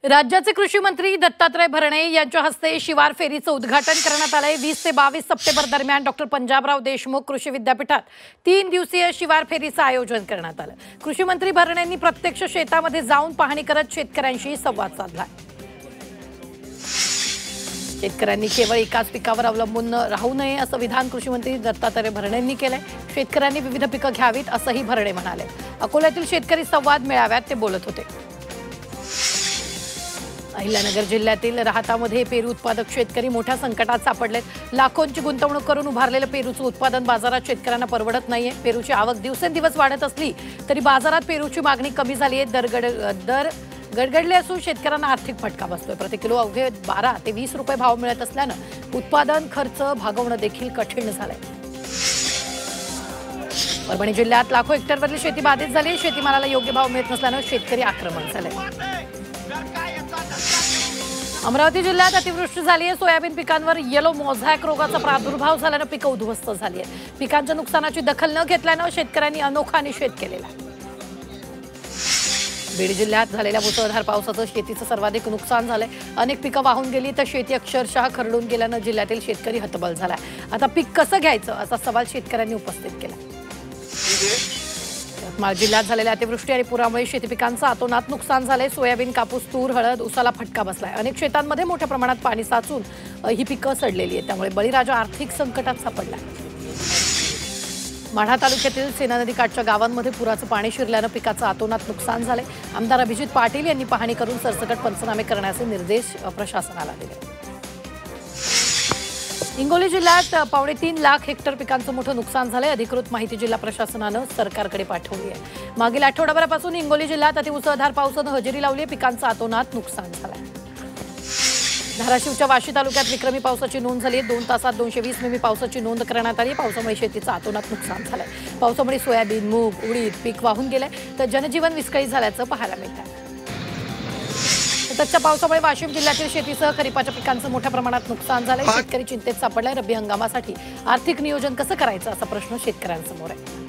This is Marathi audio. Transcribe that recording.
राज्याचे कृषी मंत्री दत्तात्रय भरणे यांच्या हस्ते शिवार फेरीचं उद्घाटन करण्यात आलंय। 20 ते 22 सप्टेंबर दरम्यान डॉक्टर पंजाबराव देशमुख कृषी विद्यापीठात 3 दिवसीय शिवार फेरीचं आयोजन करण्यात आलं। कृषी मंत्री भरणे यांनी प्रत्यक्ष शेतामध्ये जाऊन पाहणी करत शेतकऱ्यांशी संवाद साधला। शेतकऱ्यांनी केवळ एकाच पिकावर अवलंबून राहू नये असं विधान कृषी मंत्री दत्तात्रय भरणे यांनी केलंय। शेतकऱ्यांनी विविध पिकं घ्यावीत असंही भरणे म्हणाले। अकोल्यातील शेतकरी संवाद मेळाव्यात ते बोलत होते। अहिल्यानगर जिल्ह्यातील राहतामध्ये पेरू उत्पादक शेतकरी मोठ्या संकटात सापडलेत। लाखोंची गुंतवणूक करून उभारलेलं पेरूचं उत्पादन बाजारात शेतकऱ्यांना परवडत नाहीये। पेरूची आवक दिवसेंदिवस वाढत असली तरी बाजारात पेरूची मागणी कमी झाली आहे। दर गडगडले असून शेतकऱ्यांना आर्थिक फटका बसतोय। प्रति किलो अवघे 12 ते 20 रुपये भाव मिळत असल्यानं उत्पादन खर्च भागवणं देखील कठीण झालंय। परभणी जिल्ह्यात लाखो हेक्टरवरील शेती बाधित झाली आहे। शेतीमालाला योग्य भाव मिळत नसल्यानं शेतकरी आक्रमक झाले। अमरावती जिल्ह्यात अतिवृष्टी झाली आहे। सोयाबीन पिकांवर येलो मोझॅक रोगाचा प्रादुर्भाव झाल्यानं पिकं उद्ध्वस्त झाली आहेत। पिकांच्या नुकसानाची दखल न घेतल्यानं शेतकऱ्यांनी अनोखा निषेध केलेला। बीड जिल्ह्यात झालेल्या मुसळधार पावसाचं शेतीचं सर्वाधिक नुकसान झालंय। अनेक पिकं वाहून गेली तर शेती अक्षरशः खरडून गेल्यानं जिल्ह्यातील शेतकरी हतबल झालाय। आता पीक कसं घ्यायचं असा सवाल शेतकऱ्यांनी उपस्थित केला। यवतमाळ जिल्ह्यात झालेल्या अतिवृष्टी आणि पुरामुळे शेती पिकांचं अतोनात नुकसान झालंय। सोयाबीन, कापूस, तूर, हळद, उसाला फटका बसलाय। अनेक शेतांमध्ये मोठ्या प्रमाणात पाणी साचून ही पिकं सडलेली आहेत। त्यामुळे बळीराजा आर्थिक संकटात सापडला। माढा तालुक्यातील सेना नदीकाठच्या गावांमध्ये पुराचं पाणी शिरल्यानं पिकाचं अतोनात नुकसान झालंय। आमदार अभिजित पाटील यांनी पाहणी करून सरसकट पंचनामे करण्याचे निर्देश प्रशासनाला दिले। हिंगोली जिल्ह्यात 3.25 लाख हेक्टर पिकांचं मोठं नुकसान झालंय। अधिकृत माहिती जिल्हा प्रशासनानं सरकारकडे पाठवली आहे। मागील आठवडाभरापासून हिंगोली जिल्ह्यात अतिमुसळधार पावसानं हजेरी लावली आहे। पिकांचं अतोनात नुकसान झालंय। धाराशिवच्या वाशी तालुक्यात विक्रमी पावसाची नोंद झाली आहे। 2 तासात 220 मिमी पावसाची नोंद करण्यात आली। पावसामुळे शेतीचं अतोनात नुकसान झालंय। पावसामुळे सोयाबीन, मूग, उडीद पीक वाहून गेलंय तर जनजीवन विस्कळीत झाल्याचं पाहायला मिळतंय। सततच्या पावसामुळे वाशिम जिल्ह्यातील शेतीसह खरीपाच्या पिकांचं मोठ्या प्रमाणात नुकसान झालंय। शेतकरी चिंतेत सापडलाय। रब्बी हंगामासाठी आर्थिक नियोजन कसं करायचं असा प्रश्न शेतकऱ्यांसमोर आहे।